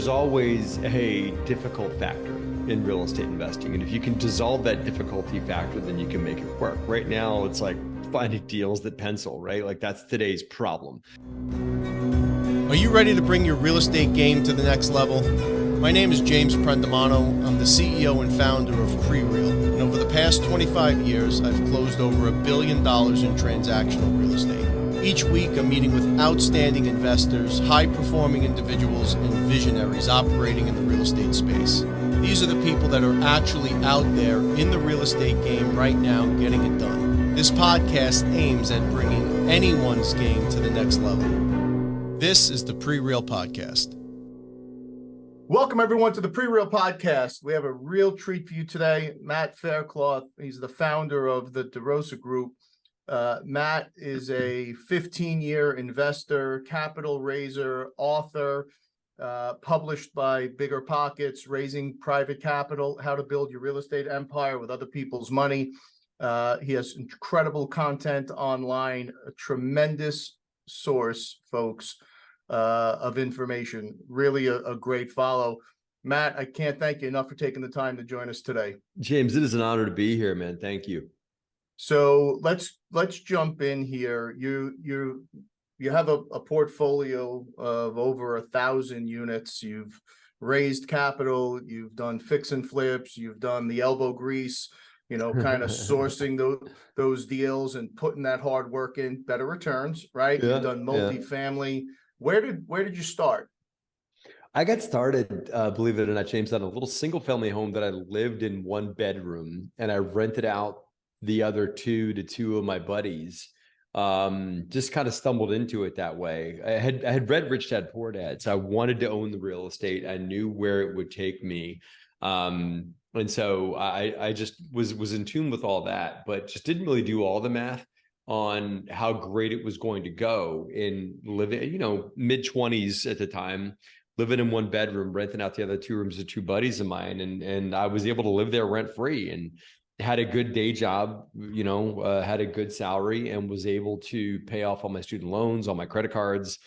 There's always a difficult factor in real estate investing. And if you can dissolve that difficulty factor, then you can make it work. Right now, it's like finding deals that pencil, right? Like that's today's problem. Are you ready to bring your real estate game to the next level? My name is James Prendamano. I'm the CEO and founder of Prereal. And over the past 25 years, I've closed over $1 billion in transactional real estate. Each week, I'm meeting with outstanding investors, high-performing individuals, and visionaries operating in the real estate space. These are the people that are actually out there in the real estate game right now getting it done. This podcast aims at bringing anyone's game to the next level. This is the Prereal Podcast. Welcome, everyone, to the Prereal Podcast. We have a real treat for you today. Matt Faircloth, he's the founder of the DeRosa Group. Matt is a 15-year investor, capital raiser, author, published by Bigger Pockets, Raising Private Capital, How to Build Your Real Estate Empire with Other People's Money. He has incredible content online, a tremendous source, folks, of information. Really a great follow. Matt, I can't thank you enough for taking the time to join us today. James, it is an honor to be here, man. Thank you. So let's jump in here. You have a portfolio of over 1,000 units. You've raised capital. You've done fix and flips. You've done the elbow grease. Kind of sourcing those deals and putting that hard work in, better returns, right? Yeah, You've done multifamily. Yeah. Where did you start? I got started, believe it or not, James, on a little single family home that I lived in one bedroom, and I rented out the other two to two of my buddies. Just kind of stumbled into it that way. I had read Rich Dad Poor Dad, so I wanted to own the real estate. I knew where it would take me. And so I just was in tune with all that, but just didn't really do all the math on how great it was going to go in living, mid-20s at the time, living in one bedroom, renting out the other two rooms to two buddies of mine. And I was able to live there rent free and had a good day job, had a good salary, and was able to pay off all my student loans, all my credit cards,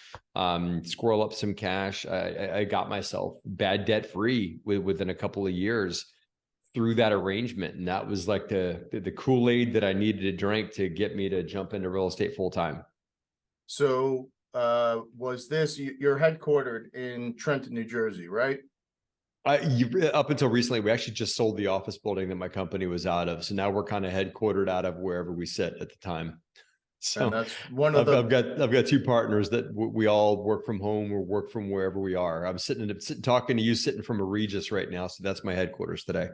squirrel up some cash. I got myself bad debt free within a couple of years through that arrangement. And that was like the Kool-Aid that I needed to drink to get me to jump into real estate full time. So was this, you're headquartered in Trenton, New Jersey, right? Up until recently, we actually just sold the office building that my company was out of. So now we're kind of headquartered out of wherever we sit at the time. So and that's one of I've got two partners that we all work from home or work from wherever we are. I'm sitting talking to you, sitting from a Regis right now. So that's my headquarters today.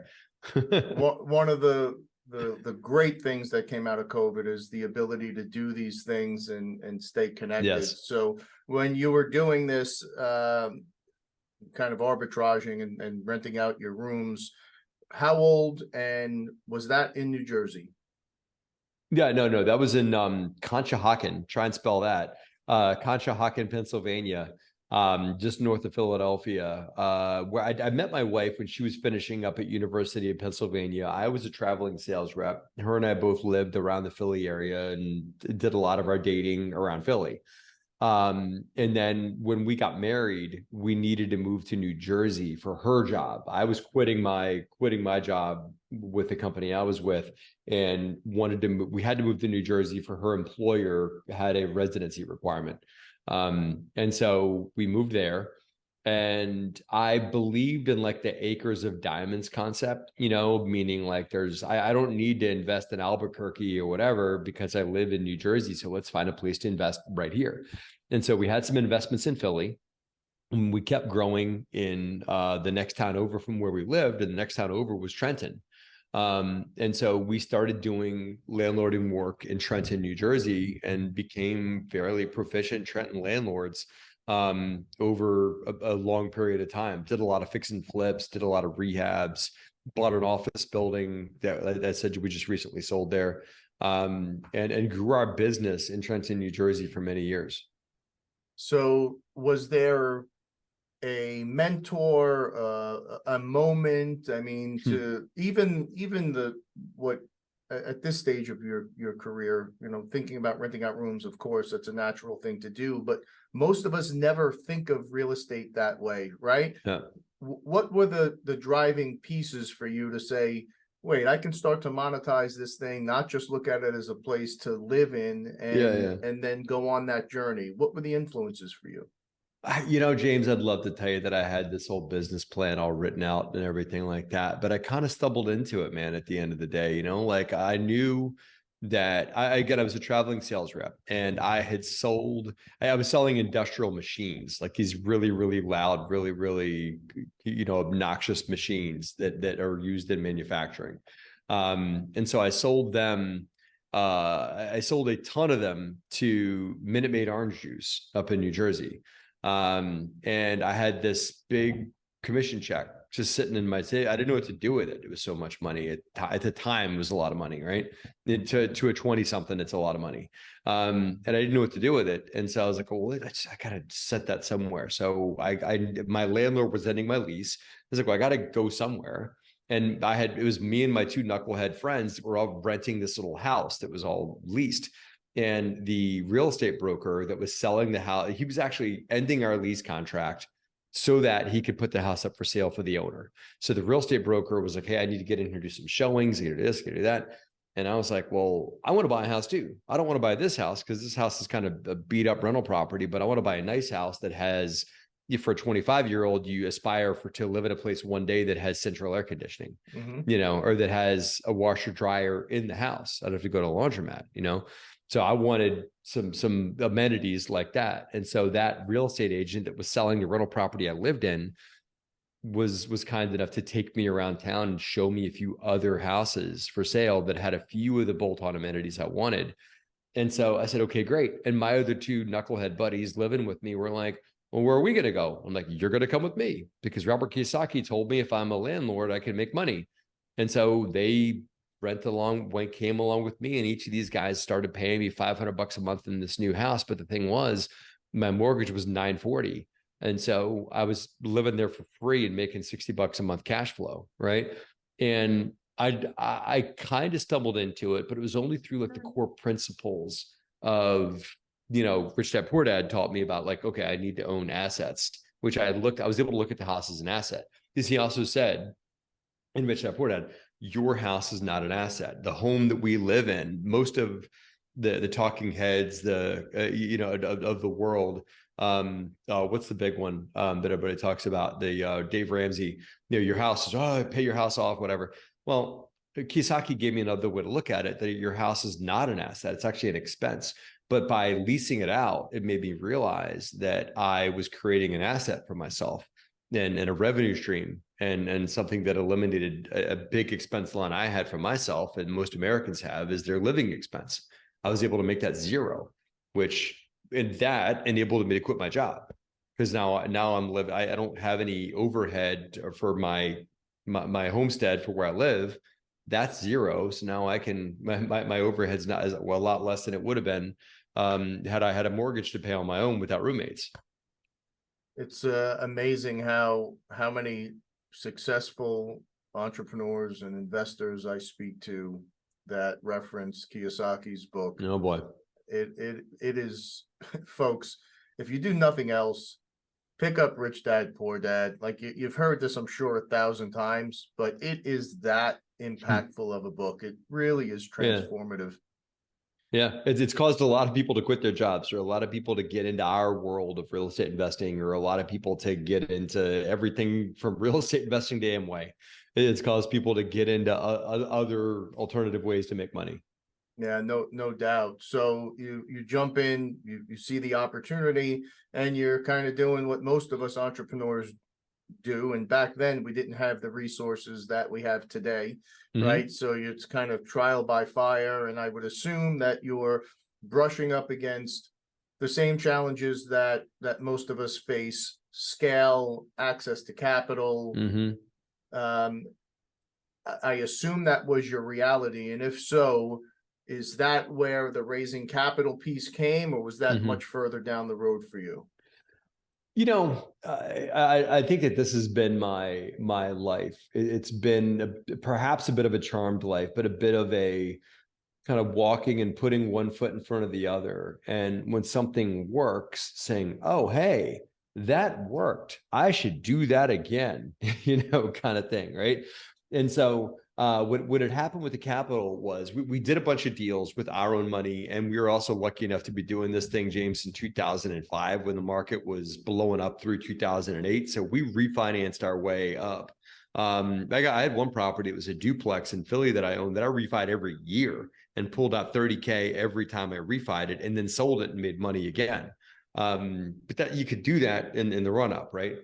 One of the great things that came out of COVID is the ability to do these things and stay connected. Yes. So when you were doing this, kind of arbitraging and renting out your rooms, how old, and was that in New Jersey? Yeah, no, that was in Conshohocken. Try and spell that. Conshohocken, Pennsylvania, just north of Philadelphia, where I met my wife when she was finishing up at University of Pennsylvania. I was a traveling sales rep. Her and I both lived around the Philly area and did a lot of our dating around Philly. And then when we got married, we needed to move to New Jersey for her job. I was quitting my job with the company I was with, and we had to move to New Jersey for her employer had a residency requirement. And so we moved there, and I believed in like the acres of diamonds concept, meaning like I don't need to invest in Albuquerque or whatever because I live in New Jersey. So let's find a place to invest right here. And so we had some investments in Philly, and we kept growing in the next town over from where we lived. And the next town over was Trenton. And so we started doing landlording work in Trenton, New Jersey, and became fairly proficient Trenton landlords over a long period of time. Did a lot of fix and flips, did a lot of rehabs, bought an office building that I said we just recently sold there, and grew our business in Trenton, New Jersey for many years. So was there a mentor, a moment? I mean, to even what at this stage of your career, thinking about renting out rooms, of course, that's a natural thing to do, but most of us never think of real estate that way, right? Yeah. What were the driving pieces for you to say, wait, I can start to monetize this thing, not just look at it as a place to live in and then go on that journey? What were the influences for you? James, I'd love to tell you that I had this whole business plan all written out and everything like that, but I kind of stumbled into it, man, at the end of the day. Like I knew that I was a traveling sales rep, and I was selling industrial machines, like these really, really loud, really, really, obnoxious machines that are used in manufacturing. And so I sold them. I sold a ton of them to Minute Maid Orange Juice up in New Jersey. And I had this big commission check just sitting in my, I didn't know what to do with it. It was so much money at the time. It was a lot of money, right? To a 20 something, it's a lot of money. And I didn't know what to do with it. And so I was like, well, I gotta set that somewhere. So my landlord was ending my lease. I was like, well, I gotta go somewhere. And it was me and my two knucklehead friends that were all renting this little house that was all leased. And the real estate broker that was selling the house, he was actually ending our lease contract so that he could put the house up for sale for the owner. So the real estate broker was like, hey, I need to get in here, do some showings, get this, get that. And I was like, well, I want to buy a house too. I don't want to buy this house because this house is kind of a beat up rental property, but I want to buy a nice house that has, for a 25-year-old, you aspire to live in a place one day that has central air conditioning, or that has a washer dryer in the house. I don't have to go to a laundromat, So I wanted some amenities like that. And so that real estate agent that was selling the rental property I lived in was kind enough to take me around town and show me a few other houses for sale that had a few of the bolt-on amenities I wanted. And so I said, okay, great. And my other two knucklehead buddies living with me were like, well, where are we going to go? I'm like, you're going to come with me, because Robert Kiyosaki told me if I'm a landlord, I can make money. And so they came along with me, and each of these guys started paying me $500 a month in this new house. But the thing was, my mortgage was $940. And so I was living there for free and making $60 a month cash flow. Right. And I kind of stumbled into it, but it was only through like the core principles of, Rich Dad Poor Dad taught me about, like, okay, I need to own assets, which I was able to look at the house as an asset, because he also said in Rich Dad Poor Dad, your house is not an asset. The home that we live in, most of the talking heads, of the world, what's the big one that everybody talks about? The Dave Ramsey, your house is, pay your house off, whatever. Well, Kiyosaki gave me another way to look at it, that your house is not an asset. It's actually an expense. But by leasing it out, it made me realize that I was creating an asset for myself and a revenue stream, and something that eliminated a big expense line I had for myself, and most Americans have, is their living expense. I was able to make that zero, which enabled me to quit my job, because now I'm living. I don't have any overhead for my homestead for where I live. That's zero. So now I can, my overhead's not a lot less than it would have been had I had a mortgage to pay on my own without roommates. It's amazing how many successful entrepreneurs and investors I speak to that reference Kiyosaki's book. Oh boy. It is, folks, if you do nothing else, pick up Rich Dad Poor Dad. Like you've heard this, I'm sure, 1,000 times, but it is that impactful of a book. It really is transformative. Yeah, it's caused a lot of people to quit their jobs, or a lot of people to get into our world of real estate investing, or a lot of people to get into everything from real estate investing to Amway. It's caused people to get into other alternative ways to make money. Yeah, no doubt. So you jump in, you see the opportunity, and you're kind of doing what most of us entrepreneurs do. And back then we didn't have the resources that we have today, right? So it's kind of trial by fire. And I would assume that you're brushing up against the same challenges that most of us face: scale, access to capital. I assume that was your reality. And if so, is that where the raising capital piece came, or was that much further down the road for you? I think that this has been my life. It's been perhaps a bit of a charmed life, but a bit of a kind of walking and putting one foot in front of the other. And when something works, saying, "Oh, hey, that worked. I should do that again," kind of thing, right? And so what had happened with the capital was we did a bunch of deals with our own money, and we were also lucky enough to be doing this thing, James, in 2005 when the market was blowing up through 2008. So we refinanced our way up. I had one property. It was a duplex in Philly that I owned that I refied every year and pulled out 30K every time I refied it, and then sold it and made money again. But that you could do that in the run up, right?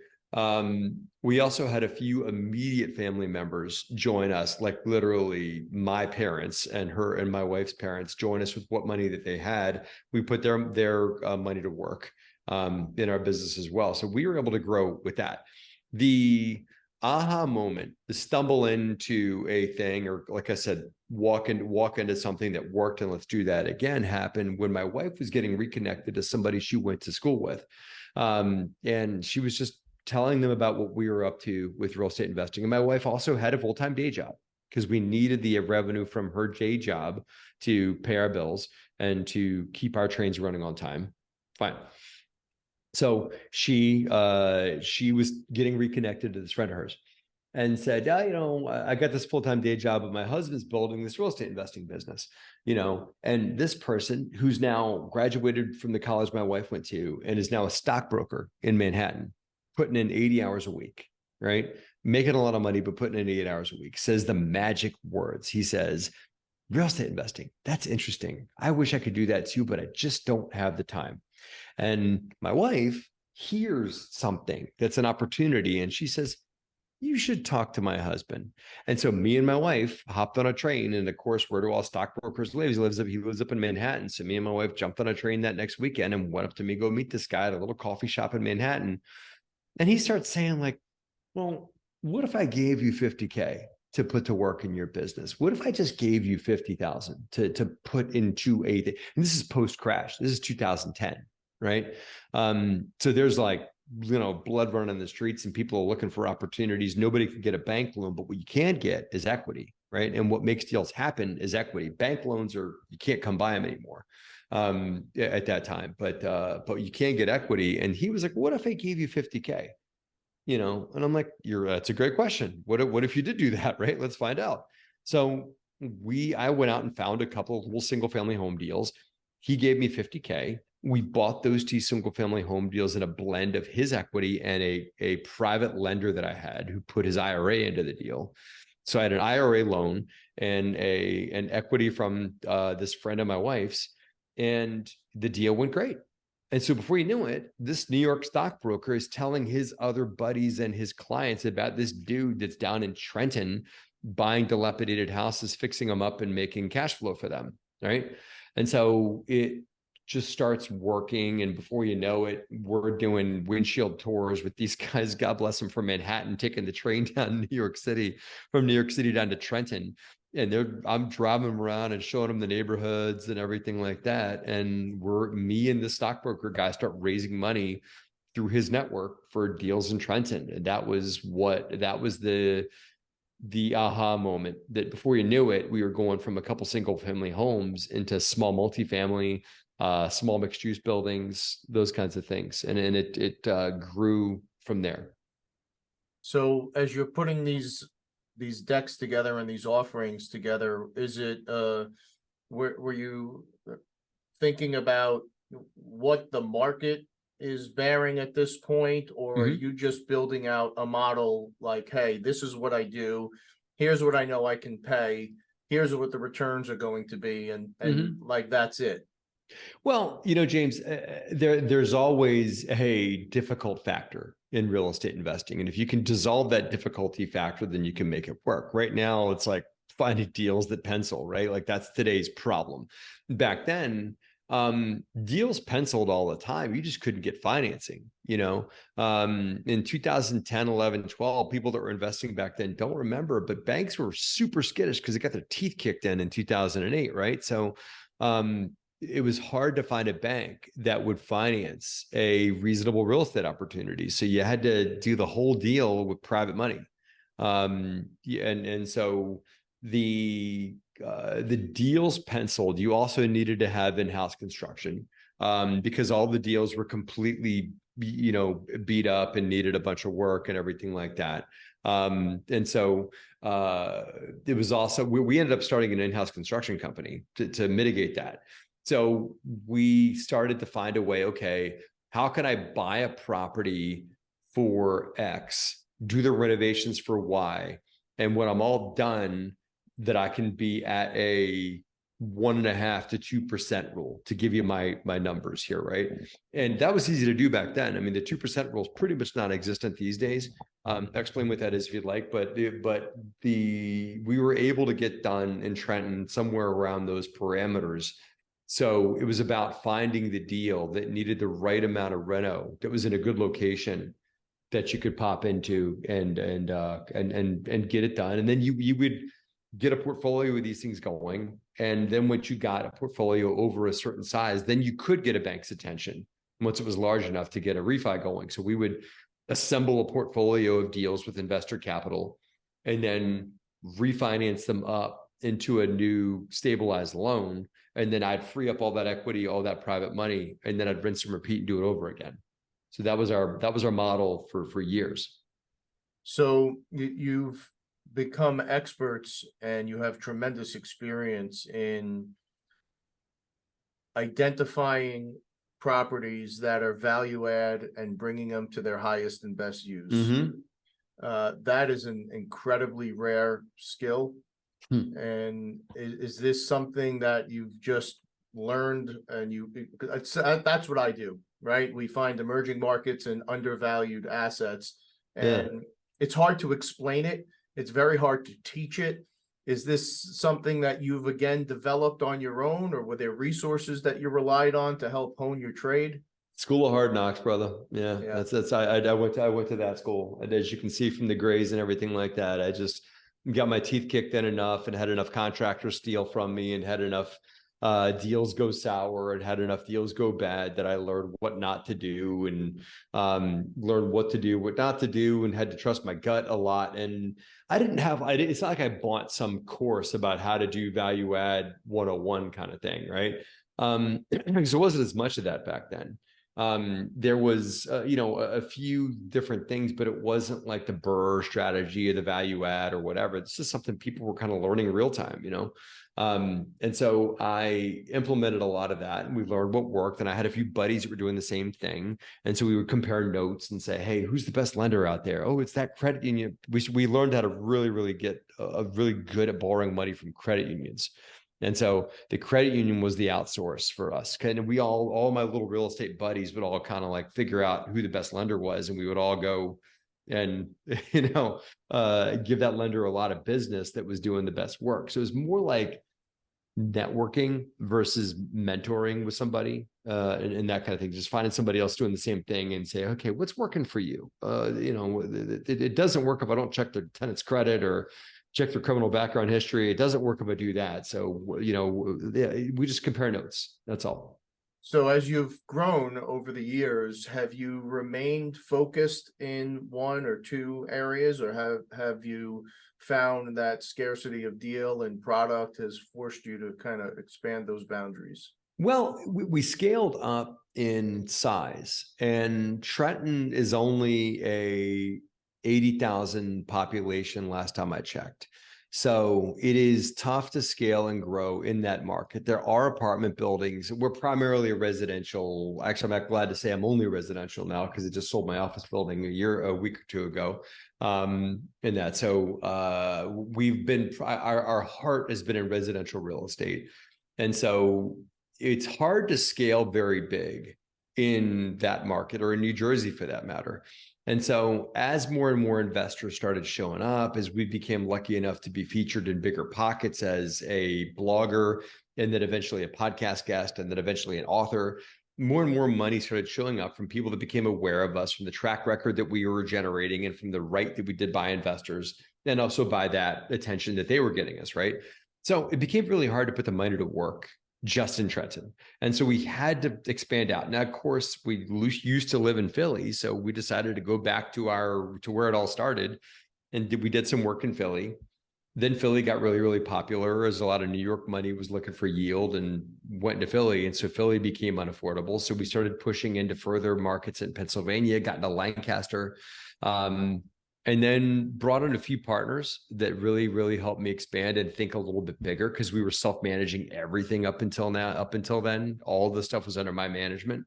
We also had a few immediate family members join us, like literally my parents and her and my wife's parents join us with what money that they had. We put their money to work in our business as well. So we were able to grow with that. The aha moment, the stumble into a thing, or like I said, walk into something that worked and let's do that again, happened when my wife was getting reconnected to somebody she went to school with. And she was just telling them about what we were up to with real estate investing. And my wife also had a full-time day job because we needed the revenue from her day job to pay our bills and to keep our trains running on time. Fine. So she was getting reconnected to this friend of hers and said, "Yeah, I got this full-time day job, but my husband's building this real estate investing business, and this person who's now graduated from the college my wife went to and is now a stockbroker in Manhattan, putting in 80 hours a week, right? Making a lot of money, but putting in 8 hours a week, says the magic words. He says, real estate investing, that's interesting. I wish I could do that too, but I just don't have the time." And my wife hears something that's an opportunity, and she says, "You should talk to my husband." And so me and my wife hopped on a train, and of course, where do all stockbrokers live? He lives up in Manhattan. So me and my wife jumped on a train that next weekend and went up to go meet this guy at a little coffee shop in Manhattan. And he starts saying, like, "Well, what if I gave you 50K to put to work in your business? What if I just gave you 50,000 to put into a thing?" And this is post crash. This is 2010, right? So there's like, blood running in the streets and people are looking for opportunities. Nobody can get a bank loan, but what you can get is equity, right? And what makes deals happen is equity. Bank loans you can't come by them anymore at that time, but you can get equity. And he was like, "What if I gave you 50K?" And I'm like, that's a great question. What if you did do that, right? Let's find out. So I went out and found a couple of little single family home deals. He gave me 50K. We bought those two single family home deals in a blend of his equity and a private lender that I had who put his IRA into the deal. So I had an IRA loan and an equity from this friend of my wife's, and the deal went great. And so before you knew it, this New York stockbroker is telling his other buddies and his clients about this dude that's down in Trenton buying dilapidated houses, fixing them up and making cash flow for them, right? And so it just starts working. And before you know it, we're doing windshield tours with these guys, God bless them, from Manhattan, taking the train down to New York City, from New York City down to Trenton. And I'm driving them around and showing them the neighborhoods and everything like that. And me and the stockbroker guy start raising money through his network for deals in Trenton. And that was the aha moment, that before you knew it, we were going from a couple single family homes into small multifamily, small mixed use buildings, those kinds of things. And it grew from there. So as you're putting these decks together and these offerings together, is it were you thinking about what the market is bearing at this point, or are you just building out a model like, hey, this is what I do, here's what I know I can pay, here's what the returns are going to be, and like that's it? Well, James, there's always a difficult factor in real estate investing. And if you can dissolve that difficulty factor, then you can make it work. Right now, it's like finding deals that pencil, right? Like that's today's problem. Back then, deals penciled all the time. You just couldn't get financing, in 2010, 11, 12, people that were investing back then don't remember, but banks were super skittish because they got their teeth kicked in 2008, right? So, it was hard to find a bank that would finance a reasonable real estate opportunity. So you had to do the whole deal with private money. And so the deals penciled. You also needed to have in-house construction because all the deals were completely, beat up and needed a bunch of work and everything like that. And so it was also, we ended up starting an in-house construction company to mitigate that. So we started to find a way, okay, how can I buy a property for X, do the renovations for Y, and when I'm all done, that I can be at a 1.5% to 2% rule, to give you my numbers here, right? And that was easy to do back then. I mean, the 2% rule is pretty much non-existent these days. I'll explain what that is if you'd like, but we were able to get done in Trenton somewhere around those parameters. So it was about finding the deal that needed the right amount of reno, that was in a good location, that you could pop into and get it done. And then you would get a portfolio with these things going. And then once you got a portfolio over a certain size, then you could get a bank's attention once it was large enough to get a refi going. So we would assemble a portfolio of deals with investor capital and then refinance them up into a new stabilized loan. And then I'd free up all that equity, all that private money, and then I'd rinse and repeat and do it over again. So that was our model for years. So you've become experts and you have tremendous experience in identifying properties that are value add and bringing them to their highest and best use. Mm-hmm. That is an incredibly rare skill. And is this something that you've just learned and that's what I do, right? We find emerging markets and undervalued assets, and it's hard to explain it. It's very hard to teach it. Is this something that you've again developed on your own, or were there resources that you relied on to help hone your trade? School of Hard Knocks, brother. Yeah. That's I went to that school. And as you can see from the grades and everything like that, I just got my teeth kicked in enough and had enough contractors steal from me and had enough deals go sour and had enough deals go bad that I learned what not to do and learned what to do, what not to do, and had to trust my gut a lot. And it's not like I bought some course about how to do value add 101 kind of thing, right? Because there wasn't as much of that back then. There was, a few different things, but it wasn't like the Burr strategy or the value add or whatever. It's just something people were kind of learning in real time, and so I implemented a lot of that and we learned what worked. And I had a few buddies that were doing the same thing. And so we would compare notes and say, hey, who's the best lender out there? Oh, it's that credit union. We learned how to really get really good at borrowing money from credit unions. And so the credit union was the outsource for us. And we all my little real estate buddies would all kind of like figure out who the best lender was. And we would all go and, give that lender a lot of business that was doing the best work. So it was more like networking versus mentoring with somebody and that kind of thing. Just finding somebody else doing the same thing and say, okay, what's working for you? It doesn't work if I don't check their tenant's credit or check their criminal background history. It doesn't work if I do that. So, we just compare notes. That's all. So as you've grown over the years, have you remained focused in one or two areas, or have you found that scarcity of deal and product has forced you to kind of expand those boundaries? Well, we scaled up in size, and Trenton is only a 80,000 population last time I checked. So it is tough to scale and grow in that market. There are apartment buildings. We're primarily a residential. Actually, I'm glad to say I'm only residential now because I just sold my office building a week or two ago. In that. So our heart has been in residential real estate. And so it's hard to scale very big in that market, or in New Jersey for that matter. And so as more and more investors started showing up, as we became lucky enough to be featured in bigger pockets as a blogger, and then eventually a podcast guest, and then eventually an author, more and more money started showing up from people that became aware of us, from the track record that we were generating and from the right that we did by investors, and also by that attention that they were getting us, right? So it became really hard to put the money to work just in Trenton. And so we had to expand out. Now, of course, we used to live in Philly. So we decided to go back to where it all started. And we did some work in Philly. Then Philly got really, really popular as a lot of New York money was looking for yield and went to Philly. And so Philly became unaffordable. So we started pushing into further markets in Pennsylvania, got into Lancaster, and then brought in a few partners that really, really helped me expand and think a little bit bigger, because we were self-managing everything up until then. All the stuff was under my management.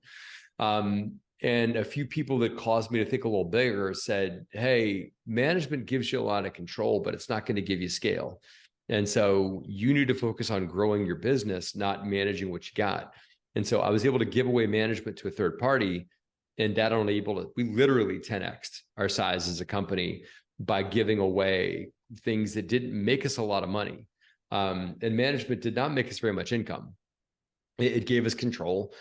And a few people that caused me to think a little bigger said, hey, management gives you a lot of control, but it's not going to give you scale. And so you need to focus on growing your business, not managing what you got. And so I was able to give away management to a third party, and that we literally 10x'd our size as a company by giving away things that didn't make us a lot of money. And management did not make us very much income. It gave us control,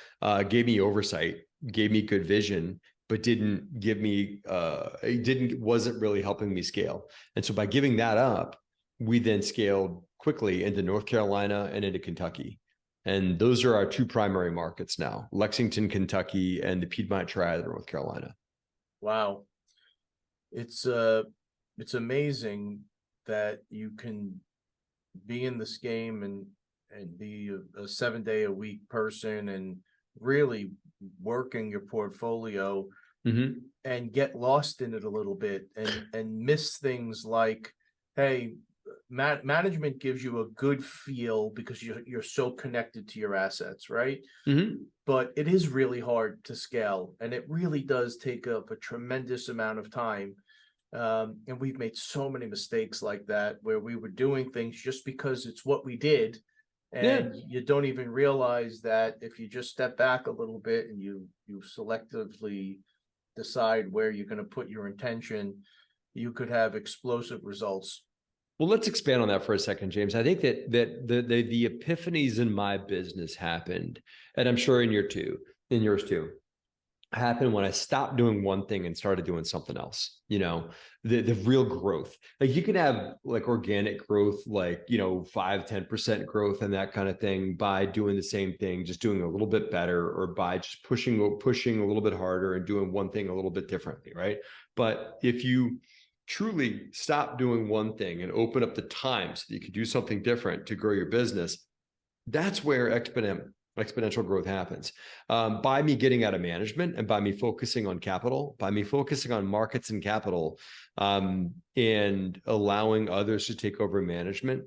gave me oversight, gave me good vision, but didn't give me, wasn't really helping me scale. And so by giving that up, we then scaled quickly into North Carolina and into Kentucky. And those are our two primary markets now: Lexington, Kentucky, and the Piedmont Triad of North Carolina. Wow. It's amazing that you can be in this game and be a 7-day-a-week person and really working your portfolio and get lost in it a little bit and miss things like, hey, management gives you a good feel because you're so connected to your assets, right? But it is really hard to scale, and it really does take up a tremendous amount of time. And we've made so many mistakes like that, where we were doing things just because it's what we did. And you don't even realize that if you just step back a little bit and you selectively decide where you're going to put your intention, you could have explosive results. Well, let's expand on that for a second, James. I think that the epiphanies in my business happened, and I'm sure in yours too, happened when I stopped doing one thing and started doing something else. The real growth. Like, you can have like organic growth, like 5-10% growth and that kind of thing by doing the same thing, just doing a little bit better, or by just pushing a little bit harder and doing one thing a little bit differently, right? But if you truly stop doing one thing and open up the time so that you can do something different to grow your business, that's where exponential growth happens. By me getting out of management and by me focusing on capital, by me focusing on markets and capital, and allowing others to take over management,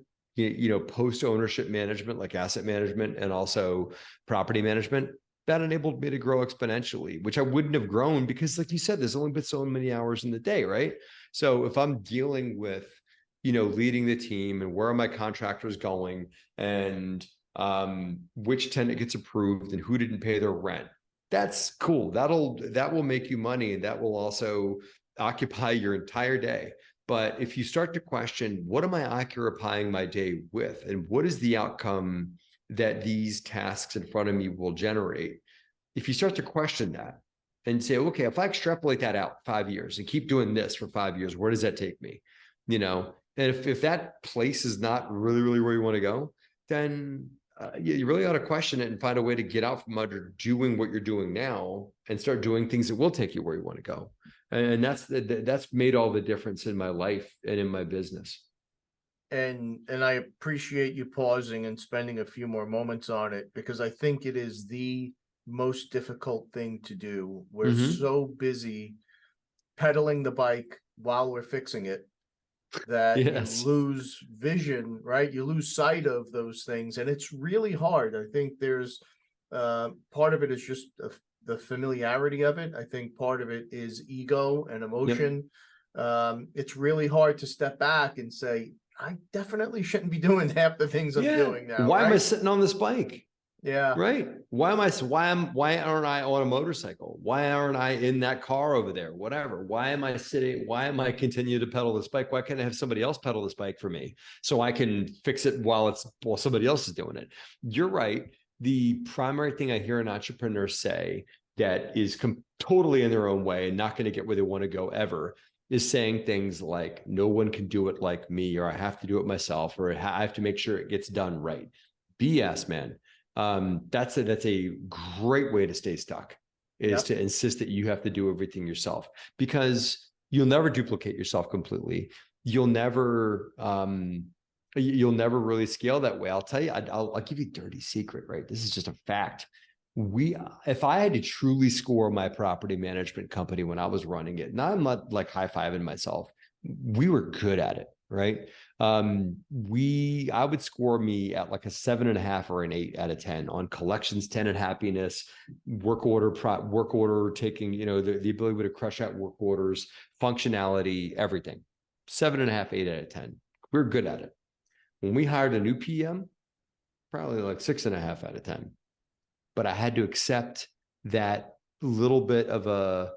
post ownership management, like asset management and also property management, that enabled me to grow exponentially, which I wouldn't have grown because, like you said, there's only been so many hours in the day, right? So if I'm dealing with, leading the team and where are my contractors going and which tenant gets approved and who didn't pay their rent, that's cool. That will make you money, and that will also occupy your entire day. But if you start to question, what am I occupying my day with, and what is the outcome that these tasks in front of me will generate? If you start to question that and say, okay, if I extrapolate that out 5 years and keep doing this for 5 years, where does that take me? And if that place is not really, really where you want to go, then you really ought to question it and find a way to get out from under doing what you're doing now and start doing things that will take you where you want to go. And that's made all the difference in my life and in my business. And I appreciate you pausing and spending a few more moments on it, because I think it is the most difficult thing to do. We're so busy pedaling the bike while we're fixing it that you lose vision, right? You lose sight of those things, and it's really hard. I think there's part of it is just the familiarity of it. I think part of it is ego and emotion. It's really hard to step back and say, I definitely shouldn't be doing half the things I'm doing now. Why am I sitting on this bike? Yeah. Right. Why aren't I on a motorcycle? Why aren't I in that car over there? Whatever. Why am I sitting? Why am I continue to pedal this bike? Why can't I have somebody else pedal this bike for me so I can fix it while somebody else is doing it? You're right. The primary thing I hear an entrepreneur say that is totally in their own way and not going to get where they want to go ever is saying things like, no one can do it like me, or I have to do it myself, or I have to make sure it gets done right. BS, man. That's a great way to stay stuck, is to insist that you have to do everything yourself, because you'll never duplicate yourself completely. You'll never really scale that way. I'll tell you, I'll give you a dirty secret, right? This is just a fact. If I had to truly score my property management company when I was running it, and I'm not like high-fiving myself, we were good at it, right? I would score me at like a 7.5 or an 8 out of 10 on collections, tenant happiness, work order taking, the ability to crush out work orders, functionality, everything. 7.5, 8 out of 10. We're good at it. When we hired a new PM, probably like 6.5 out of 10. But I had to accept that little bit of I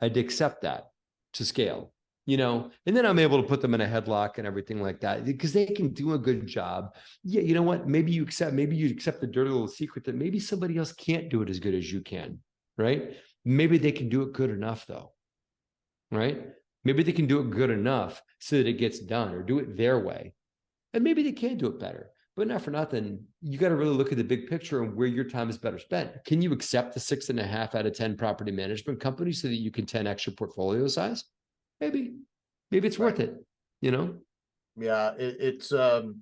had to accept that to scale. And then I'm able to put them in a headlock and everything like that, because they can do a good job. Yeah, you know what? Maybe you accept the dirty little secret that maybe somebody else can't do it as good as you can, right? Maybe they can do it good enough though, right? Maybe they can do it good enough so that it gets done, or do it their way. And maybe they can do it better. But not for nothing, you got to really look at the big picture and where your time is better spent. Can you accept the 6.5 out of 10 property management company so that you can 10x your portfolio size? Maybe it's worth it, Yeah, it's to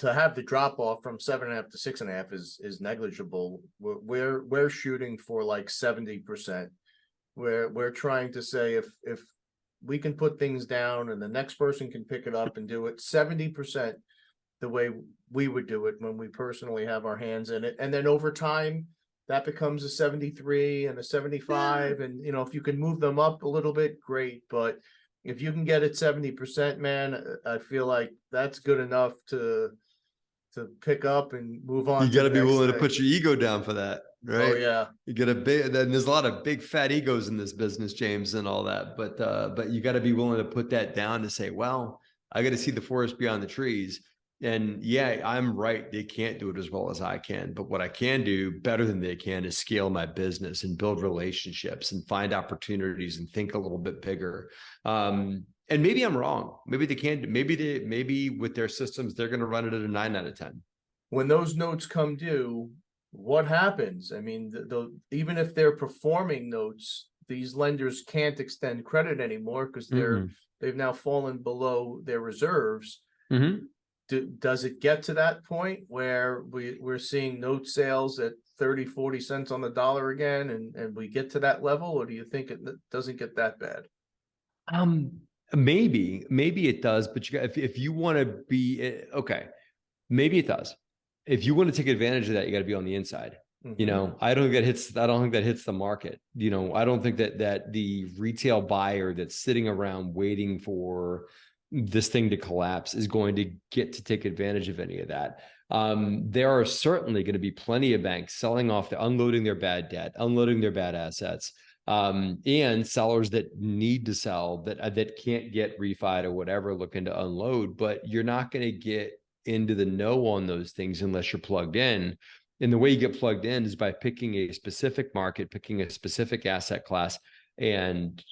have the drop off from 7.5 to 6.5 is negligible. We're shooting for like 70%. We're trying to say if we can put things down and the next person can pick it up and do it 70% the way we would do it when we personally have our hands in it, and then over time that becomes a 73 and a 75, and if you can move them up a little bit, great. But if you can get it 70%, man, I feel like that's good enough to pick up and move on. You got to be willing to put your ego down for that, right? Oh yeah. You get there's a lot of big fat egos in this business, James, and all that. But you got to be willing to put that down to say, well, I got to see the forest beyond the trees. And yeah, I'm right. They can't do it as well as I can. But what I can do better than they can is scale my business and build relationships and find opportunities and think a little bit bigger. And maybe I'm wrong. Maybe they can't. Maybe with their systems, they're going to run it at a 9 out of 10. When those notes come due, what happens? I mean, even if they're performing notes, these lenders can't extend credit anymore because they've now fallen below their reserves. Mm-hmm. Does it get to that point where we're seeing note sales at 30-40 cents on the dollar again, and we get to that level, or do you think it doesn't get that bad? Maybe it does, but if you want to be okay, maybe it does. If you want to take advantage of that, you got to be on the inside. Mm-hmm. I don't think that hits the market. I don't think that the retail buyer that's sitting around waiting for this thing to collapse is going to get to take advantage of any of that. There are certainly going to be plenty of banks unloading their bad debt, unloading their bad assets, and sellers that need to sell that can't get refied or whatever, looking to unload. But you're not going to get into the know on those things unless you're plugged in. And the way you get plugged in is by picking a specific market, picking a specific asset class, and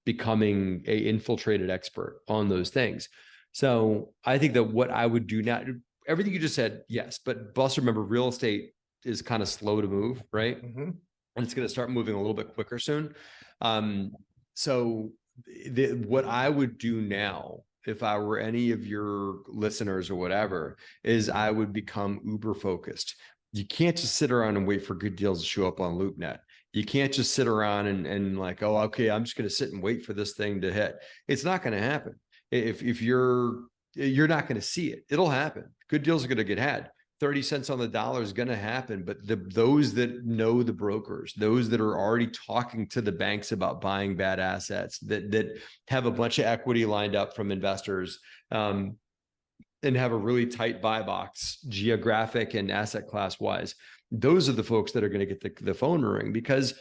becoming an infiltrated expert on those things. So I think that what I would do now, everything you just said, yes, but also remember, real estate is kind of slow to move, right? Mm-hmm. And it's going to start moving a little bit quicker soon. So what I would do now, if I were any of your listeners or whatever, is I would become uber focused. You can't just sit around and wait for good deals to show up on LoopNet. You can't just sit around and like, oh, okay, I'm just going to sit and wait for this thing to hit. It's not going to happen. If you're not going to see it, it'll happen. Good deals are going to get had. 30 cents on the dollar is going to happen. But those that know the brokers, those that are already talking to the banks about buying bad assets, that have a bunch of equity lined up from investors, and have a really tight buy box, geographic and asset class wise, those are the folks that are going to get the phone ring, because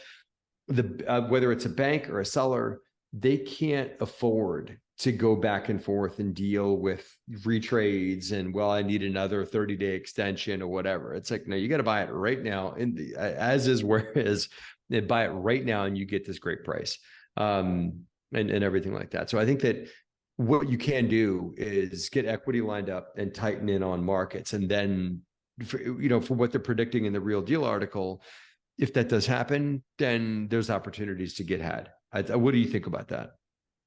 whether it's a bank or a seller, they can't afford to go back and forth and deal with retrades and, well, I need another 30-day extension or whatever. It's like, no, you got to buy it right now, as is where is, they buy it right now and you get this great price, and everything like that. So I think that what you can do is get equity lined up and tighten in on markets, and then for what they're predicting in the Real Deal article, if that does happen, then there's opportunities to get had. What do you think about that?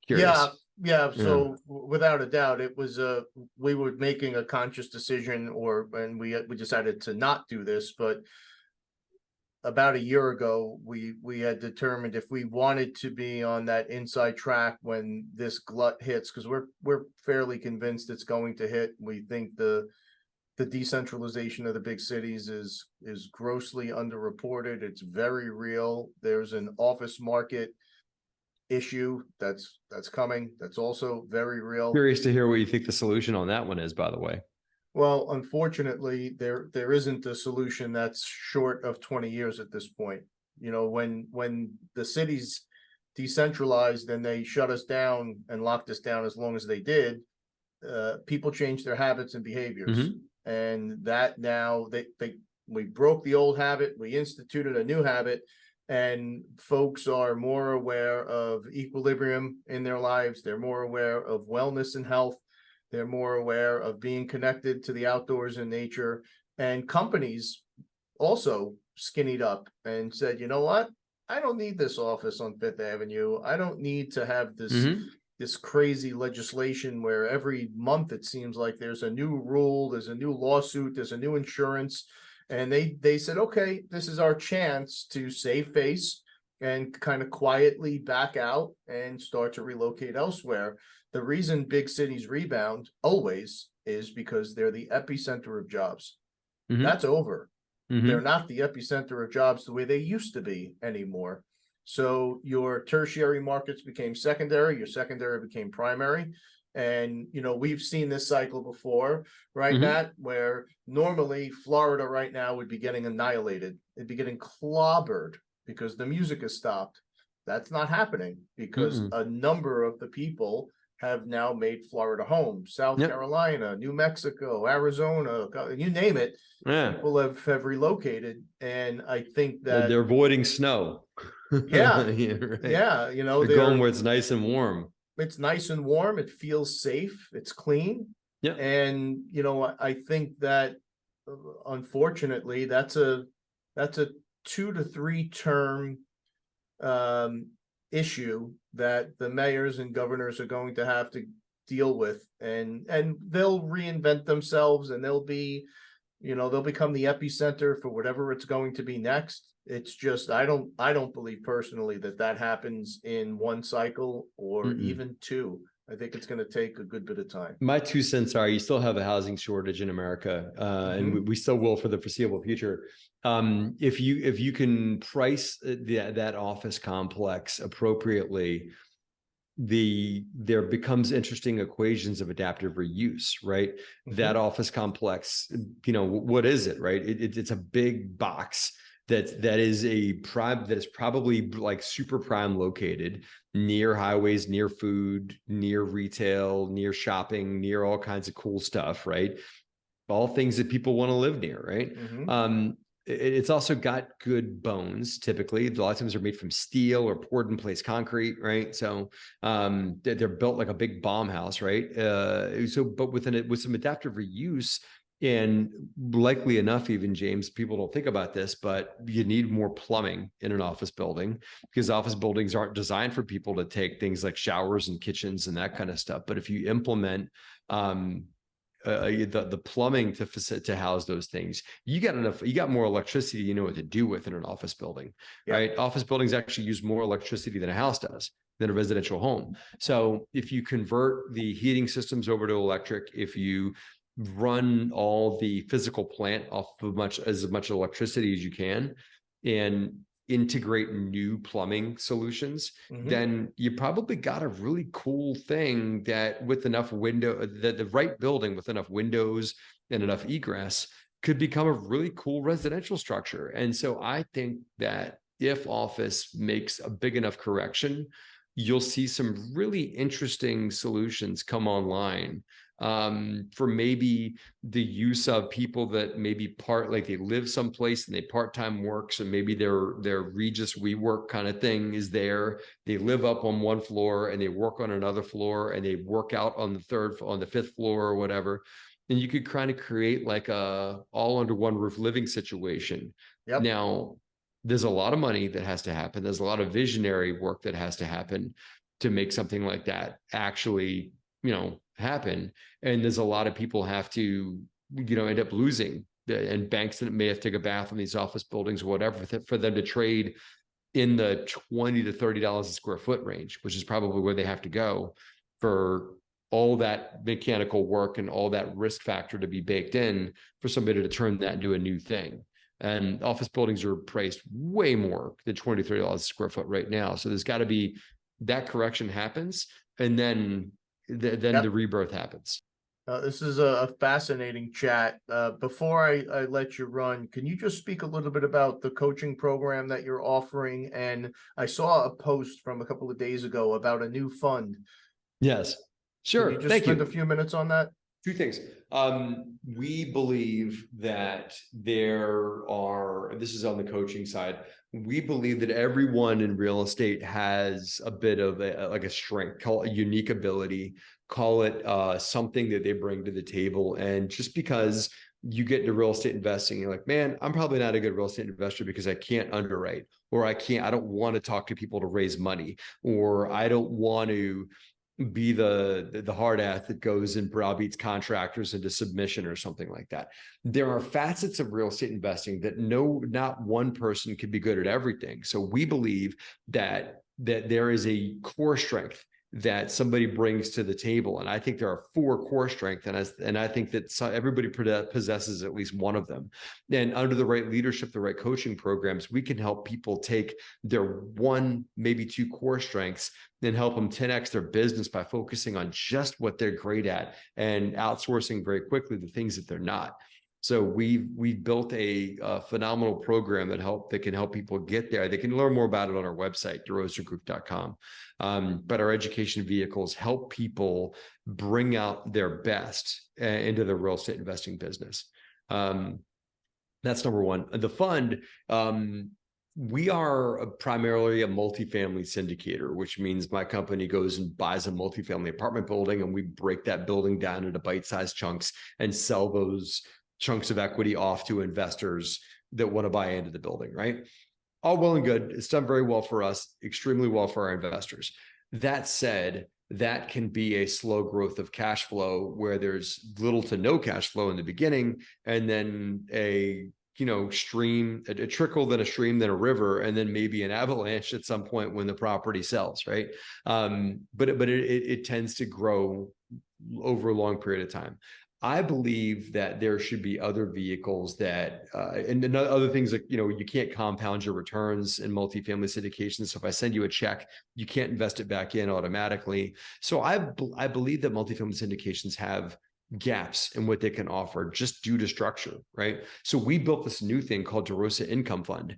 Curious. Yeah. So without a doubt, it was we were making a conscious decision, and we decided to not do this, but about a year ago, we had determined if we wanted to be on that inside track when this glut hits, because we're fairly convinced it's going to hit. We think the decentralization of the big cities is grossly underreported. It's very real. There's an office market issue that's coming. That's also very real. Curious to hear what you think the solution on that one is, by the way. Well, unfortunately, there isn't a solution that's short of 20 years at this point. When the cities decentralized and they shut us down and locked us down as long as they did, people changed their habits and behaviors. And that now we broke the old habit, we instituted a new habit, and folks are more aware of equilibrium in their lives. They're more aware of wellness and health. They're more aware of being connected to the outdoors and nature. And companies also skinnied up and said, you know what? I don't need this office on Fifth Avenue. I don't need to have this crazy legislation where every month it seems like there's a new rule, there's a new lawsuit, there's a new insurance. And they said, okay, this is our chance to save face and kind of quietly back out and start to relocate elsewhere. The reason big cities rebound always is because they're the epicenter of jobs. That's over. They're not the epicenter of jobs the way they used to be anymore. So your tertiary markets became secondary, your secondary became primary. And, we've seen this cycle before, right, Matt, where normally Florida right now would be getting annihilated. It'd be getting clobbered because the music has stopped. That's not happening because a number of the people have now made Florida home. South Carolina, New Mexico, Arizona, you name it. People have relocated. And I think that they're avoiding snow. Yeah. They're going where it's nice and warm. It's nice and warm. It feels safe. It's clean. Yeah. And, I think that unfortunately that's a 2 to 3 term issue that the mayors and governors are going to have to deal with, and they'll reinvent themselves, and they'll become the epicenter for whatever it's going to be next. It's just I don't believe personally that happens in one cycle or even 2. I think it's going to take a good bit of time. My 2 cents are: you still have a housing shortage in America, and we still will for the foreseeable future. If you can price that office complex appropriately, there becomes interesting equations of adaptive reuse, right? That office complex, what is it, right? It's a big box that is probably like super prime located near highways, near food, near retail, near shopping, near all kinds of cool stuff, right? All things that people want to live near, right? It's also got good bones. Typically, a lot of times they're made from steel or poured in place concrete, right? So they're built like a big bomb house, right? But with some adaptive reuse, and likely enough, even James, people don't think about this, but you need more plumbing in an office building, because office buildings aren't designed for people to take things like showers and kitchens and that kind of stuff. But if you implement the plumbing to house those things, you got more electricity you know what to do with in an office building, right? Office buildings actually use more electricity than a house does, than a residential home. So if you convert the heating systems over to electric, if you run all the physical plant off of as much electricity as you can, and integrate new plumbing solutions, then you probably got a really cool thing that with enough the right building with enough windows and enough egress could become a really cool residential structure. And so I think that if office makes a big enough correction, you'll see some really interesting solutions come online for maybe the use of people that maybe they live someplace and they part-time work. So maybe their Regis WeWork kind of thing is there. They live up on one floor and they work on another floor, and they work out on the 5th floor or whatever. and you could kind of create like a all under one roof living situation. Yep. Now, there's a lot of money that has to happen. There's a lot of visionary work that has to happen to make something like that actually, happen. And there's a lot of people have to, end up losing, and banks that may have to take a bath in these office buildings or whatever for them to trade in the $20 to $30 a square foot range, which is probably where they have to go for all that mechanical work and all that risk factor to be baked in for somebody to turn that into a new thing. And office buildings are priced way more than $20, $30 a square foot right now. So there's got to be that correction happens, and then the rebirth happens. This is a fascinating chat. Before I let you run, can you just speak a little bit about the coaching program that you're offering? And I saw a post from a couple of days ago about a new fund. Yes, sure. Can you just spend a few minutes on that? Two things. We believe that this is on the coaching side, we believe that everyone in real estate has a bit of a strength, call it a unique ability, call it something that they bring to the table. And just because you get into real estate investing, you're like, man, I'm probably not a good real estate investor because I can't underwrite, or I don't want to talk to people to raise money, or I don't want to be the hard ass that goes and browbeats contractors into submission or something like that. There are facets of real estate investing that not one person can be good at everything. So we believe that there is a core strength that somebody brings to the table. And I think there are 4 core strengths, and I think that everybody possesses at least one of them. And under the right leadership, the right coaching programs, we can help people take their 1, maybe 2 core strengths and help them 10x their business by focusing on just what they're great at and outsourcing very quickly the things that they're not. So we've built a phenomenal program that can help people get there. They can learn more about it on our website, DeRosaGroup.com. But our education vehicles help people bring out their best into the real estate investing business. That's number one. The fund, we are primarily a multifamily syndicator, which means my company goes and buys a multifamily apartment building, and we break that building down into bite-sized chunks and sell those chunks of equity off to investors that want to buy into the building, right? All well and good. It's done very well for us, extremely well for our investors. That said, that can be a slow growth of cash flow where there's little to no cash flow in the beginning, and then a stream, a trickle, then a stream, then a river, and then maybe an avalanche at some point when the property sells, right? But it tends to grow over a long period of time. I believe that there should be other vehicles that, and other things like, you can't compound your returns in multifamily syndications. So if I send you a check, you can't invest it back in automatically. So I believe that multifamily syndications have gaps in what they can offer just due to structure, right? So we built this new thing called DeRosa Income Fund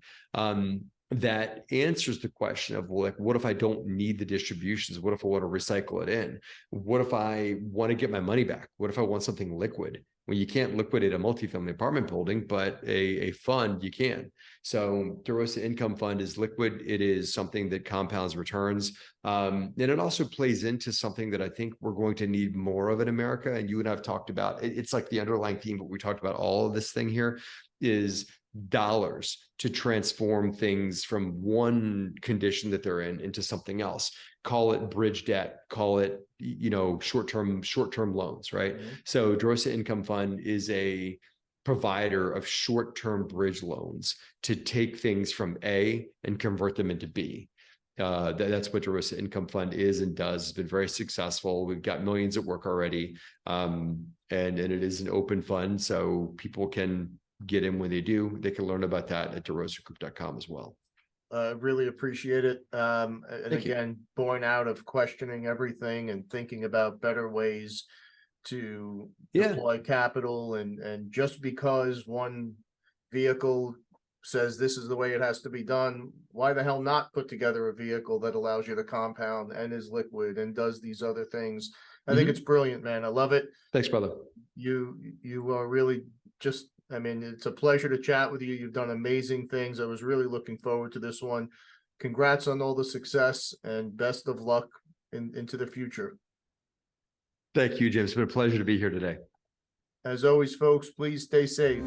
that answers the question of, well, like, what if I don't need the distributions? What if I want to recycle it in? What if I want to get my money back? What if I want something liquid? Well, you can't liquidate a multifamily apartment building, but a fund you can. So DeRosa Income Fund is liquid. It is something that compounds returns. And it also plays into something that I think we're going to need more of in America. And you and I have talked about, it's like the underlying theme, but we talked about all of this thing here is dollars to transform things from one condition that they're in into something else. Call it bridge debt, call it, short-term loans, right? Mm-hmm. So DeRosa Income Fund is a provider of short-term bridge loans to take things from A and convert them into B. That's what DeRosa Income Fund is and does. It's been very successful. We've got millions at work already. And it is an open fund, so people can get in when they do. They can learn about that at DeRosaGroup.com as well. Really appreciate it. And again, born out of questioning everything and thinking about better ways to deploy capital, and just because one vehicle says this is the way it has to be done, why the hell not put together a vehicle that allows you to compound and is liquid and does these other things? I think it's brilliant, man. I love it. Thanks, brother. You are really just, it's a pleasure to chat with you. You've done amazing things. I was really looking forward to this one. Congrats on all the success and best of luck into the future. Thank you, James. It's been a pleasure to be here today. As always, folks, please stay safe.